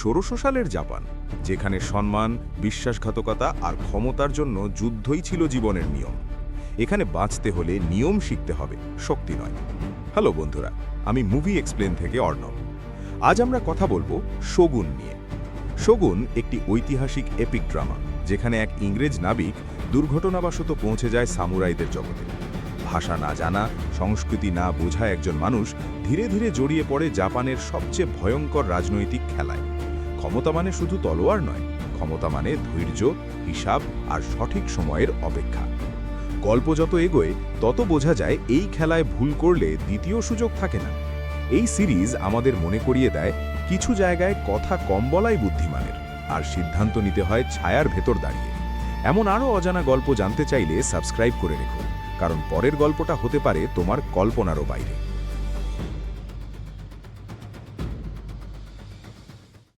1600 সালের জাপান, যেখানে সম্মান, বিশ্বাসঘাতকতা আর ক্ষমতার জন্য যুদ্ধই ছিল জীবনের নিয়ম। এখানে বাঁচতে হলে নিয়ম শিখতে হবে, শক্তি নয়। হ্যালো বন্ধুরা, আমি মুভি এক্সপ্লেন থেকে অর্ণব। আজ আমরা কথা বলবো শোগুন নিয়ে। শোগুন একটি ঐতিহাসিক এপিক ড্রামা, যেখানে এক ইংরেজ নাবিক দুর্ঘটনাবশত পৌঁছে যায় সামুরাইদের জগতে। ভাষা না জানা, সংস্কৃতি না বোঝা একজন মানুষ ধীরে ধীরে জড়িয়ে পড়ে জাপানের সবচেয়ে ভয়ঙ্কর রাজনৈতিক খেলায়। ক্ষমতা মানে শুধু তলোয়ার নয়, ক্ষমতা মানে ধৈর্য, হিসাব আর সঠিক সময়ের অপেক্ষা। গল্প যত এগোয় তত বোঝা যায় এই খেলায় ভুল করলে দ্বিতীয় সুযোগ থাকে না। এই সিরিজ আমাদের মনে করিয়ে দেয় কিছু জায়গায় কথা কম বলাই বুদ্ধিমানের, আর সিদ্ধান্ত নিতে হয় ছায়ার ভেতর দাঁড়িয়ে। এমন আরও অজানা গল্প জানতে চাইলে সাবস্ক্রাইব করে রেখো, কারণ পরের গল্পটা হতে পারে তোমার কল্পনারও বাইরে।